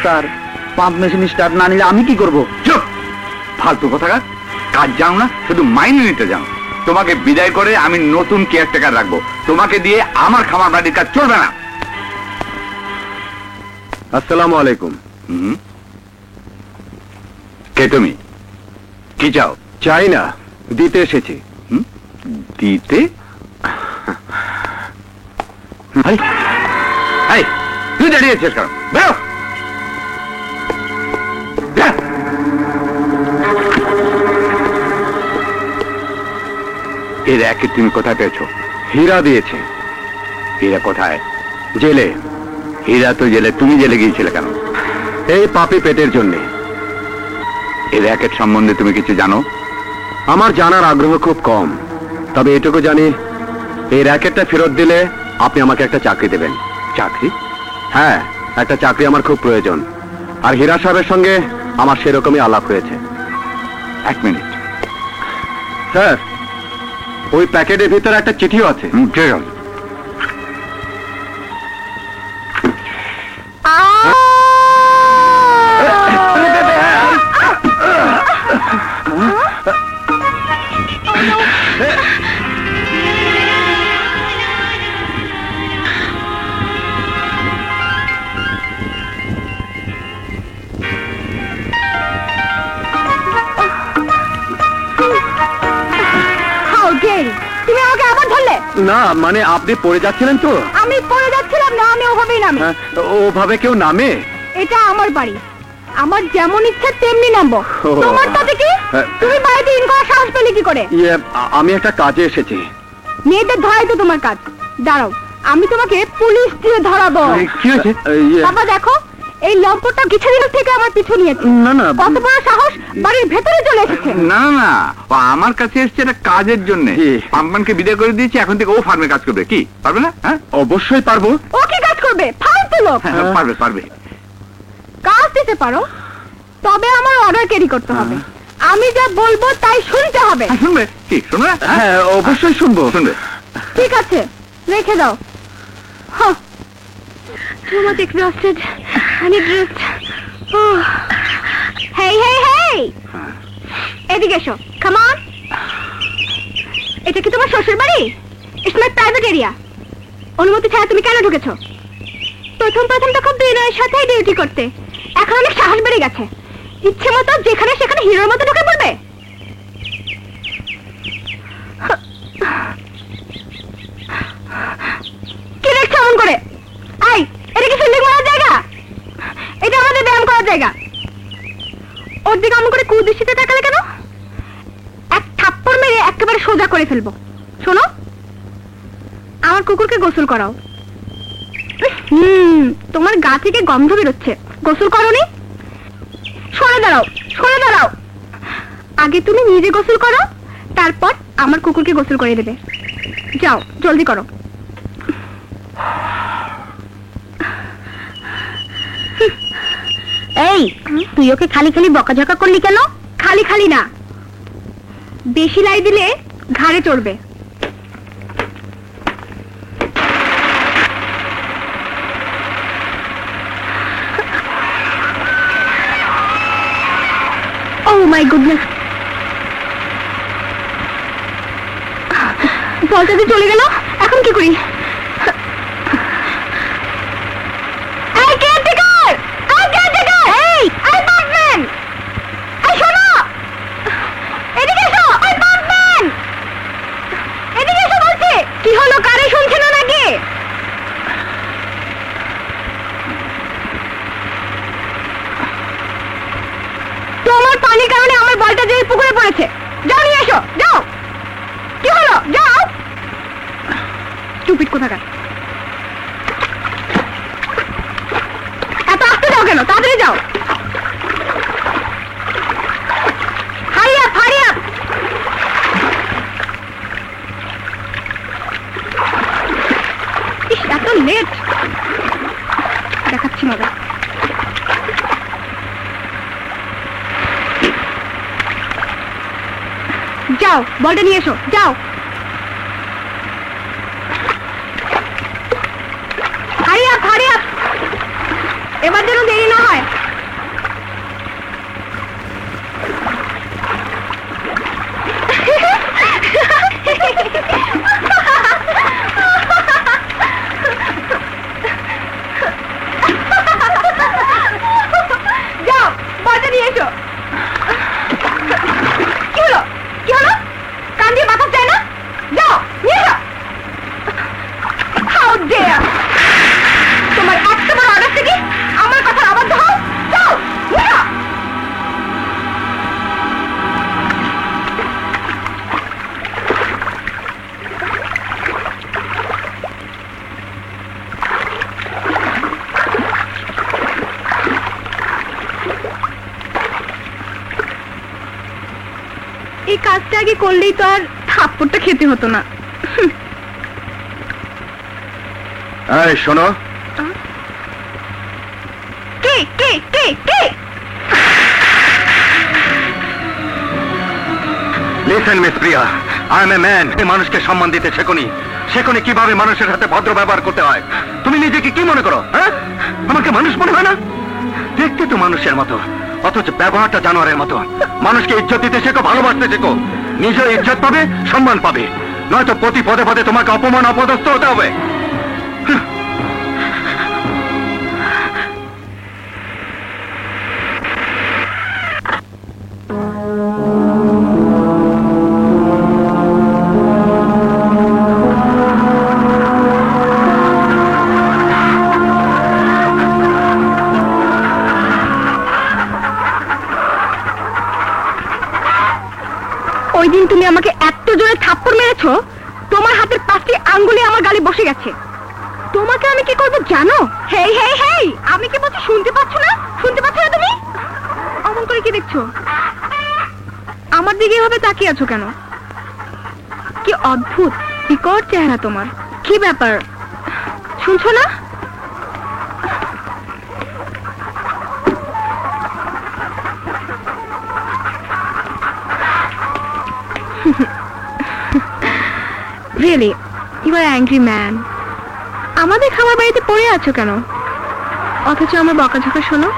Sir, pump machine start না নিলে আমি কি করব? চুপ! ফালতু কথা, কাজ জানো না, শুধু মাইনে নিতে জানো। তোমাকে বিদায় করে আমি নতুন কেয়ারটেকার রাখবো। তোমাকে দিয়ে আমার খামার বাড়ির কাজ চলবে না। আসসালামু আলাইকুম। কে তুমি? কি চাও? চাই না, দিতে এসেছি। দিতে? তুই দাঁড়িয়েছিস কেন? বেরো! এর একে তুমি কোথায় পেয়েছো? হীরা দিয়েছে। হীরা কোথায়? জেলে। হীরা তো জেলে, তুমি জেলে গিয়েছিলে কেন? এই পাপি পেটের জন্যে। এই র্যাকেট সম্বন্ধে তুমি কিছু জানো? আমার জানার আগ্রহ খুব কম, তবে এটুকু জানি, এই র্যাকেটটা ফেরত দিলে আপনি আমাকে একটা চাকরি দেবেন। চাকরি? হ্যাঁ, একটা চাকরি আমার খুব প্রয়োজন। আর হীরা সাহেবের সঙ্গে আমার সেরকমই আলাপ হয়েছে। এক মিনিট। স্যার, ওই প্যাকেটের ভিতরে একটা চিঠিও আছে। ঠিক আছে। তুমি আমাকে আবার ধরলে? না, মানে আপনি পড়ে যাচ্ছিলেন তো। আমি পড়ে যাচ্ছিলাম না, আমি ওভাবেই নামি। ওভাবে কেউ নামে? এটা আমার বাড়ি, আমার যেমন ইচ্ছা তেমনি নামবো। তোমার তাতে কি? তুমি বাড়িতে ইন করার সাহস পেলে কি করে? আমি একটা কাজে এসেছি। মেয়েদের ধরাই তো তোমার কাজ। দাঁড়াও, আমি তোমাকে পুলিশ দিয়ে ধরাবো। কি হয়েছে? বাবা দেখো, এই লম্পটটা কিছু দিন থেকে আমার পিছু নিয়েছে। না না, কত বড় সাহস, বাড়ির ভেতরে চলে এসেছে। না না, ও আমার কাছে এসছে একটা কাজের জন্য। পাম্পানকে বিদায় করে দিয়েছি, এখন থেকে ও ফার্মে কাজ করবে। কি পারবে না? হ্যাঁ, অবশ্যই পারবো। ও কি কাজ করবে? ফালতু লোক। পারবে পারবে। কাজ দিতে পারো, তবে আমার অর্ডার ক্যারি করতে হবে। আমি যা বলবো তাই শুনতে হবে। শুনবে? কি শুনবে? হ্যাঁ, অবশ্যই শুনবো। শুনবে? ঠিক আছে, রেখে দাও। Too much exhausted. I need rest. Hey, hey, hey! এদিকে এসো, come on. এটা কি তোমার শ্বশুর বাড়ি? It's my private area. অনুমতি ছাড়া তুমি কেন ঢুকেছো? প্রথম তো খুব বিনয়ের সাথেই ডিউটি করতে, এখন অনেক সাহস বেড়ে গেছে। ইচ্ছে মতো যেখানে সেখানে হিরোর মতো ঢুকে পড়বে। কি দেখছো এমন করে? আই, এটা কি ফিল্ডিং মারার জায়গা? এটা আমাদের ব্যায়াম করার জায়গা। ওর দিকে এমন করে কুদৃষ্টিতে তাকালে কেন? এক থাপ্পড় মেরে একেবারে সোজা করে ফেলবো। শোনো, আমার কুকুরকে গোসল করাও। তোমার গা থেকে গন্ধ বেরোচ্ছে, গোসল করোনি? সরে দাঁড়াও, সরে দাঁড়াও। আগে তুমি নিজে গোসল করো, তারপর আমার কুকুরকে গোসল করে দেবে। যাও, জলদি করো। এই, তুই ওকে খালি খালি বকাঝকা করলি কেন? খালি খালি না, বেশি লাই দিলে ঘাড়ে চড়বে। Oh my goodness! বলটা যে চলে গেল, এখন কি করি? কি হলো, কারে শুনছে না নাকি? তোমার পানির কারণে আমার বলটা যে পুকুরে পড়েছে। যাও নিয়ে এসো, যাও। কি হলো, যাও। স্টুপিড কোথাকার। এত আসতে যাও কেন? তাড়াতাড়ি যাও। Hurry up, hurry up. এত লেট, দেখাচ্ছি মজা। যাও, বলটা নিয়ে এসো, যাও। Hurry up, hurry up. এবার যেন দেরি না হয়। আগে করলেই তো আর থাপ্পড়টা খেতে হতো না। এই শোনো, কে কে কে কে? Listen miss Priya, I am a man. মানুষকে সম্মান দিতে শেখনি, শেখনি কিভাবে মানুষের সাথে ভদ্র ব্যবহার করতে হয়। তুমি নিজেকে কি মনে করো? হ্যাঁ, আমাকে মানুষ মনে হয় না? দেখতে তো মানুষের মতো, অথচ ব্যবহারটা জানোয়ারের মতো। মানুষকে ইজ্জত দিতে শেখো, ভালোবাসতে শেখো, নিজের ইজ্জত পাবে, সম্মান পাবে, নয়তো প্রতি পদে পদে তোমাকে অপমান অপদস্থ হতে হবে। ওই দিন তুমি আমাকে এত জোরে থাপ্পড় মেরেছো, তোমার হাতের 5টি আঙ্গুলি আমার গালে বসে গেছে। তোমাকে আমি কি করবো জানো? হেই হেই হেই, আমি কি বলছি শুনতে পাচ্ছ না? শুনতে পাচ্ছ না তুমি? অমন করে কি দেখছো? আমার দিকে এভাবে তাকিয়ে আছো কেন? কি অদ্ভুত বিকট চেহারা তোমার। কি ব্যাপার, শুনছো না? Really, you are an angry man. আমাদের খাবার বাড়িতে পড়ে আছো কেন? অথচ আমার বকাঝকা শোনো।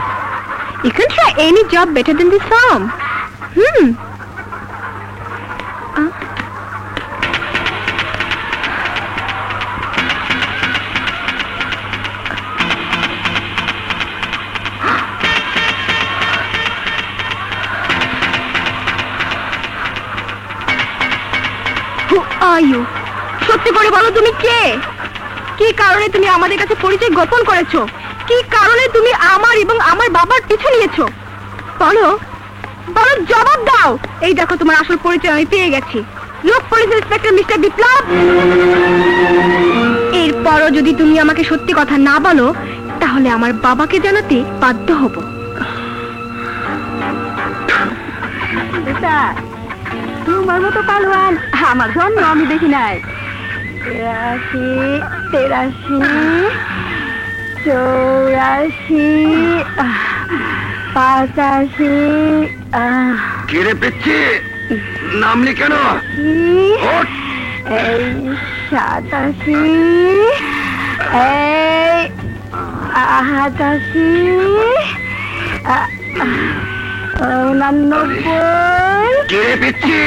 You can try any job better than this farm. Who are you? সত্যি করে বলো তুমি কে? কি কারণে তুমি আমাদের কাছে পরিচয় গোপন করেছো? কি কারণে তুমি আমার এবং আমার বাবার পিছু নিয়েছো? বলো, বলো, জবাব দাও। এই দেখো তোমার আসল পরিচয় আমি পেয়ে গেছি। লোক পুলিশ ইন্সপেক্টর মিস্টার বিপ্লব। এরপরও যদি তুমি আমাকে সত্যি কথা না বলো, তাহলে আমার বাবাকে জানাতে বাধ্য হব। তোমার মতো পালোয়ান আমার জন্য আমি দেখি নাই। 83, 83, 84, 85, কিরে পেচ্ছি, নামলি কেন? ওঠ। এই 87, এই 88, 89। কিরে পেচ্ছি,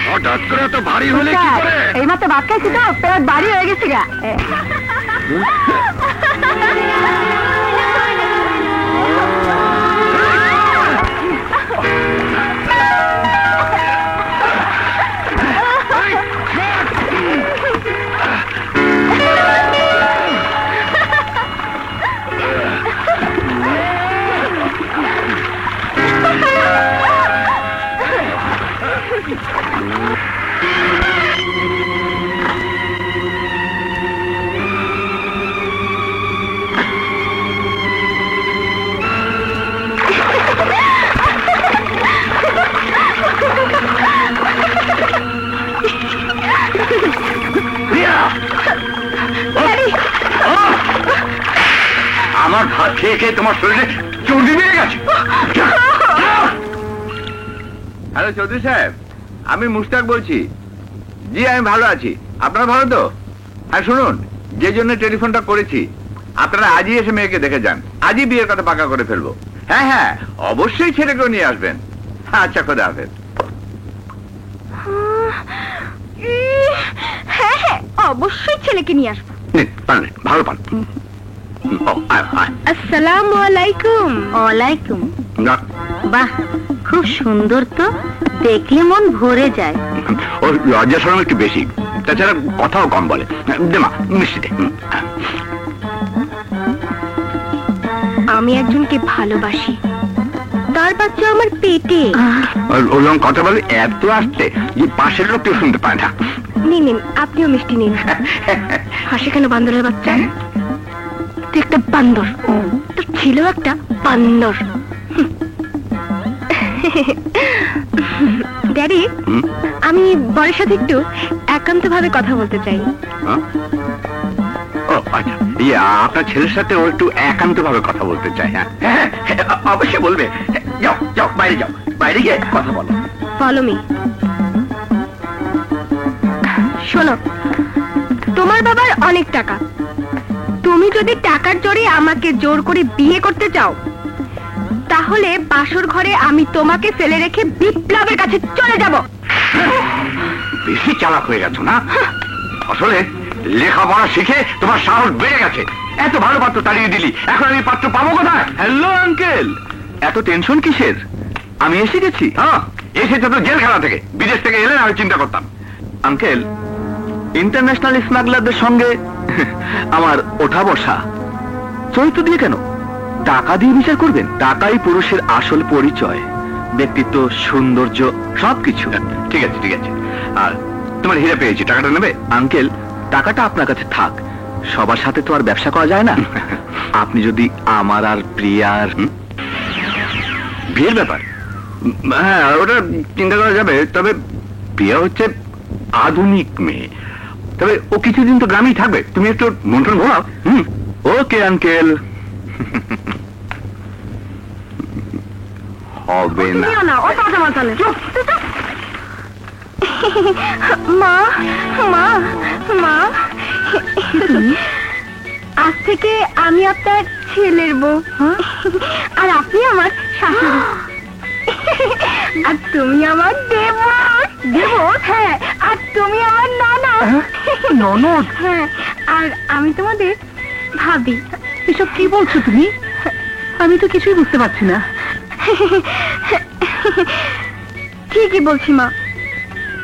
হঠাৎ করে তো ভারী হলে কি করে? এই মাত্র ভাত খাইছি তো, পেট ভারী হয়ে গেছে গা। আমার ভাত খেয়ে খেয়ে তোমার শরীরে চর্বি বেড়ে গেছে। হ্যালো চৌধুরী সাহেব, আমি মুশতাক বলছি। জি আমি ভালো আছি, আপনারা ভালো তো? হ্যাঁ শুনুন, যে জন্য টেলিফোনটা করেছি, আপনারা আজই এসে মেয়েকে দেখে যান। আজই বিয়ের কথা পাকা করে ফেলবো। হ্যাঁ হ্যাঁ, অবশ্যই ছেলেকেও নিয়ে আসবেন। আচ্ছা, খোদা হাফেজ। হ্যাঁ হ্যাঁ, অবশ্যই ছেলেকে নিয়ে আসবো। ভালো পান। আসসালামু আলাইকুম। ওয়ালাইকুম। বাহ, খুব সুন্দর তো, দেখলে মন ভরে যায়। ওর লজ্জা শরম একটু বেশি, তাছাড়া কথাও কম বলে। দে মা, মিষ্টি দে। আমি একজনকে ভালোবাসি, তার বাচ্চা আমার পেটে। ওরকম কথা বলে এত আসছে যে পাশের লোক কেউ শুনতে পায় না। নিন নিন, আপনিও মিষ্টি নিন। হাসি কেন বান্দরের বাচ্চা? তুই একটা বান্দর, তোর ছিল একটা বান্দর। ড্যাডি, হুম? আমি বরের সাথে একটু একান্তভাবে কথা বলতে চাই। হ্যাঁ? ও আচ্ছা, ইয়ে, আপনার ছেলের সাথে ও একটু একান্ত ভাবে কথা বলতে চাই। হ্যাঁ হ্যাঁ, অবশ্যই বলবে। যাও যাও, বাইরে যাও, বাইরে গিয়ে কথা বলো। Follow me. শোনো, তোমার বাবার অনেক টাকা। তুমি যদি টাকার জোরে আমাকে জোর করে বিয়ে করতে চাও, তাহলে বাসর ঘরে আমি তোমাকে ফেলে রেখে বিপ্লবের কাছে চলে যাব। বেশি চালাক হয়ে গেছো না? আসলে লেখাপড়া শিখে তোমার সাহস বেড়ে গেছে। এত ভালো পাত্র তাড়িয়ে দিলি, এখন আমি পাত্র পাবো কোথায়? হ্যালো আঙ্কেল, এত টেনশন কিসের? আমি এসে গেছি। হ্যাঁ, এসেছে তো জেলখানা থেকে। বিদেশ থেকে এলেন আমি চিন্তা করতাম। আঙ্কেল, ইন্টারন্যাশনাল স্মাগলারদের সঙ্গে আমার ওঠা বসা। চরিত্র দিয়ে কেন? টাকা দিয়ে বিচার করবেন? টাকাই পুরুষের আসল পরিচয়, ব্যক্তিত্ব, সৌন্দর্য, সবকিছু। ঠিক আছে ঠিক আছে, আর তোমার হিরে পেয়েছি, টাকাটা নেবে? আঙ্কেল, টাকাটা আপনার কাছে থাক, সবার সাথে তো আর ব্যবসা করা যায় না। আপনি যদি আমার আর প্রিয়ার বিয়ের ব্যাপার, হ্যাঁ ওটা চিন্তা করা যাবে। তবে প্রিয়া হচ্ছে আধুনিক মেয়ে, তবে ও কিছুদিন তো গ্রামেই থাকবে। তুমি একটু মন্ত্রণ ঘোরাও। Okay uncle. হবে না। মা মা মা, আজ থেকে আমি আপনার ছেলের বউ, আর আপনি আমার শাশুড়ি, আর তুমি আমার দেবর। দেবর? হ্যাঁ, আর তুমি আমার ননদ। ননদ? হ্যাঁ, আর আমি তোমাদের ভাবি। এসব কি বলছো তুমি? আমি তো কিছুই বুঝতে পারছি না। ঠিকই বলছি মা,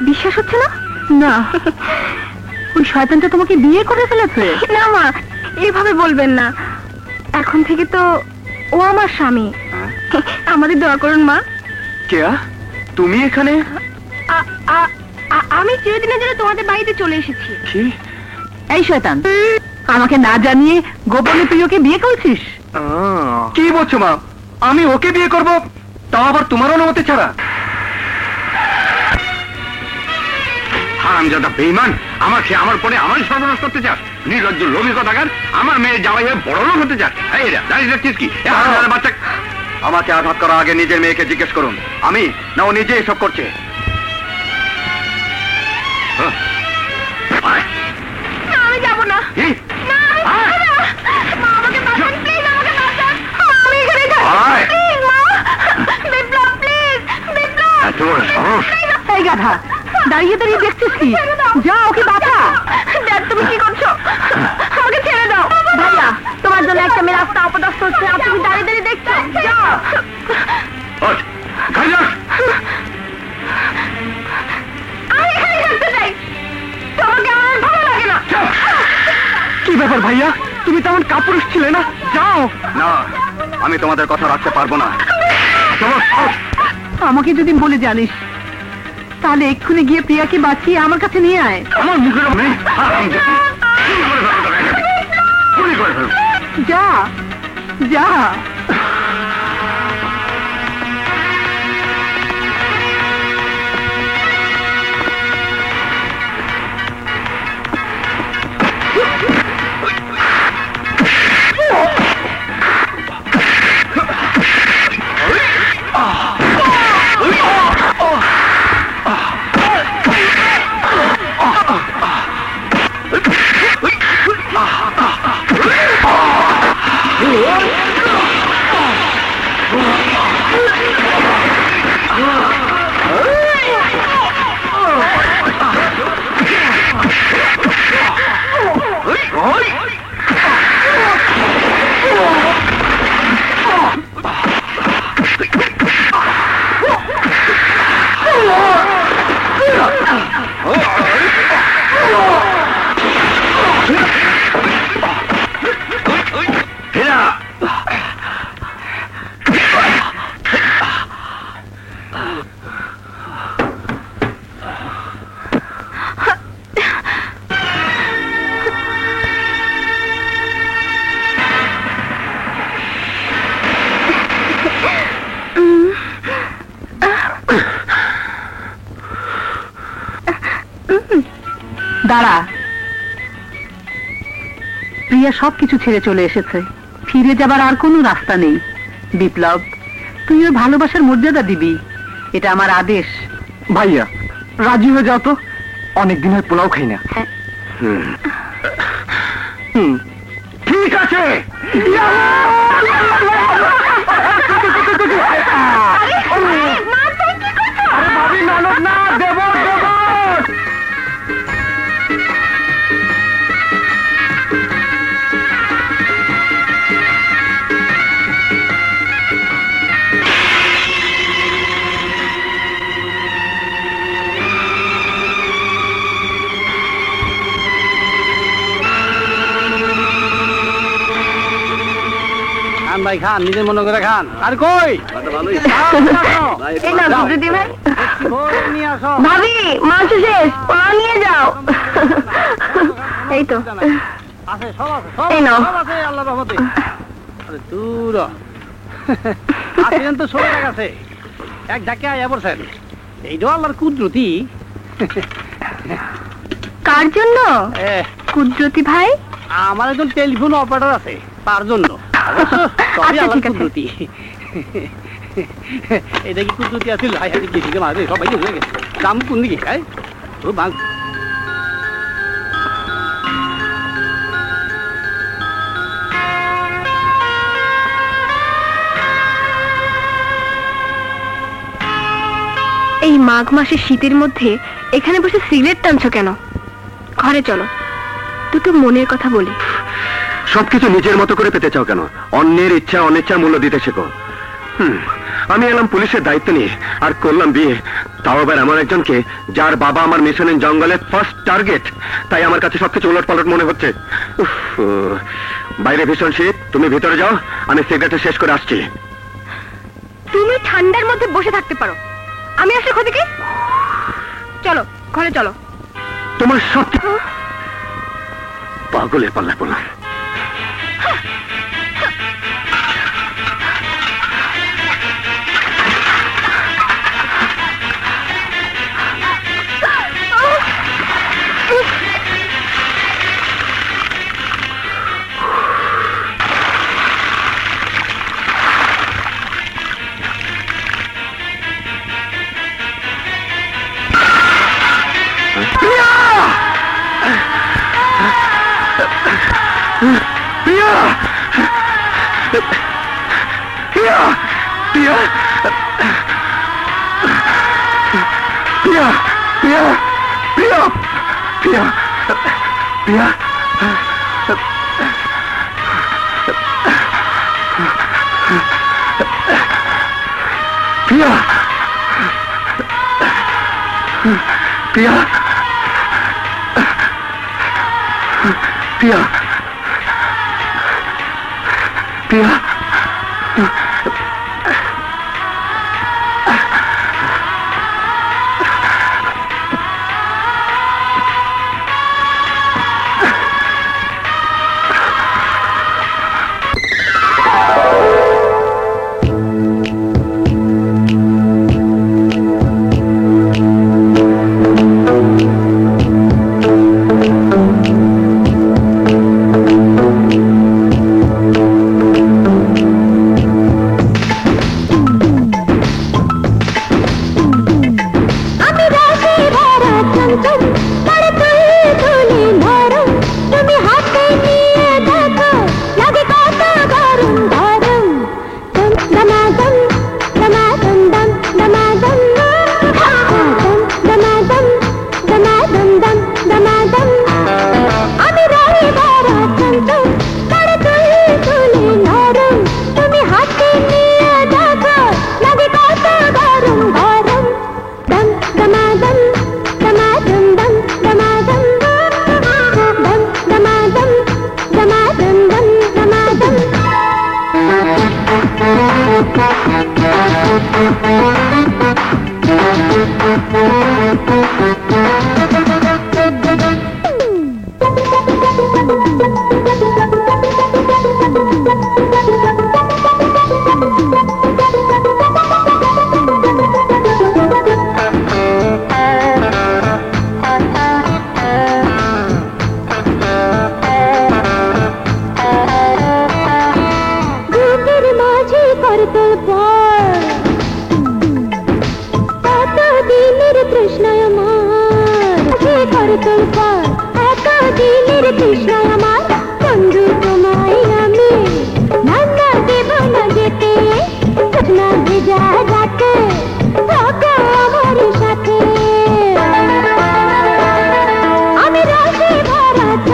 বিশ্বাস হচ্ছে না? না, ওই শয়তানটা তোমাকে বিয়ে করে ফেলেছে। না মা, এইভাবে বলবেন না। এখন থেকে তো ও আমার স্বামী। আমাদের দোয়া করুন মা। কেয়া, তুমি এখানে? আমি চিরদিনের জন্য তোমাদের বাড়িতে চলে এসেছি। কি? এই শয়তান, আমাকে না জানিয়ে গোপনে তুই ওকে বিয়ে করছিস? কি বলছো মা? আমি ওকে বিয়ে করব, তাও আবার তোমার অনুমতি ছাড়া? হারামজাদা বেঈমান, আমাকে আমার পরে আমারই সর্বনাশ করতে চাস? নির্লজ্জ লোভী কথাকার, আমার মেয়ে জামাই হয়ে বড় লোক হতে চাস? এই রে, দাঁড়িয়ে রাখছিস কি? বাচ্চা, আমাকে আঘাত করার আগে নিজের মেয়েকে জিজ্ঞেস করুন, আমি না ও নিজে এসব করছে? না, আমি যাব না। কি? না, আমি যাব না। মা, আমাকে বাঁচান, প্লিজ, আমাকে বাঁচান। আমি এখানে থাকবো। আয়। প্লিজ মা, বিপ্লব, প্লিজ, বিপ্লব। এত বড় সাহস! এই গাধা, দাঁড়িয়ে দাঁড়িয়ে দেখছিস কি? যা ওকে বাঁচা। ড্যাড, তুমি কি করছো? আমাকে ছেড়ে দাও। ভাইয়া, তোমার জন্য একটা মেয়ে রাস্তা অপদস্থ হচ্ছে, আর তুমি দাঁড়িয়ে দাঁড়িয়ে দেখছো? যাও। ওঠ, ঘরে যাস। আমি এখানে থাকতে চাই। তোমাকে আমার আর ভালো লাগে না। কি ব্যাপার ভাইয়া, তুমি তেমন কাপুরুষ ছিলে না? যাও। না, আমি তোমাদের কথা রাখতে পারবো না। চলো, চলো। আমাকে যদি বলে জানিস, তাহলে এক্ষুনি গিয়ে প্রিয়াকে বাঁচিয়ে আমার কাছে নিয়ে আয়। আমার মুখের নেই। গুলি করে ফেলবো। যা যা। দাঁড়া। প্রিয়া সবকিছু ছেড়ে চলে এসেছে, ফিরে যাবার আর কোনো রাস্তা নেই। বিপ্লব, তুই ওর ভালোবাসার মর্যাদা দিবি, এটা আমার আদেশ। ভাইয়া রাজি হয়ে যাও তো, অনেক দিনের পোলাও খাই না। ঠিক আছে। ভাবি ননদ না, দেবর দেবর। খান ভাই খান, নিজের মনে করে খান। আর কই নিয়ে আসো। ভাবি মাংস শেষ, পোলাও নিয়ে যাও। এই তো আছে, সব আছে, সব এই নাও। সব আছে আল্লাহর রহমতে। আরে দূর আসেন তো সরে গেছে, এক ঝাঁকে আয়া পড়ছেন। এইটাও আল্লাহর কুদরতি। কার জন্য এ, কুদরতি ভাই? আমার একজন টেলিফোন অপারেটর আছে, তার জন্য। অবশ্য সবই আচ্ছা, আল্লাহর ঠিক আছে। কুদরতি। এটা কি কুদরতি আছিল? হাই হাই গেছি যে মাঝে সবাই হয়ে গেছে। দাম কোন দিকে? হ্যাঁ ও বাং এই মাঘ মাসের শীতের মধ্যে এখানে বসে সিগারেট টানছো কেন? ঘরে চলো, দুটো মনের কথা বলি। সবকিছু নিজের মতো করে পেতে চাও কেন? অন্যের ইচ্ছা অনিচ্ছা মূল্য দিতে শেখো। আমি এলাম পুলিশের দায়িত্ব নিয়ে, আর করলাম বিয়ে, তাও আবার এমন একজনকে যার বাবা আমার মিশনের জঙ্গলের ফার্স্ট টার্গেট। তাই আমার কাছে সবকিছু উলট পালট মনে হচ্ছে। উফ, বাইরে ভীষণ শীত, তুমি ভিতরে যাও, আমি সিগারেটটা শেষ করে আসছি। তুমি ঠান্ডার মধ্যে বসে থাকতে পারো, আমি আসলে ক্ষতি কি? চলো ঘরে চলো। তোমার সত্যি পাগলের পাল্লা পড়লাম। প্রিয়া! প্রিয়া! প্রিয়া! প্রিয়া! প্রিয়া! প্রিয়া! প্রিয়া! প্রিয়া! প্রিয়া! প্রিয়া! প্রিয়া! প্রিয়া!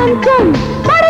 চঞ্চল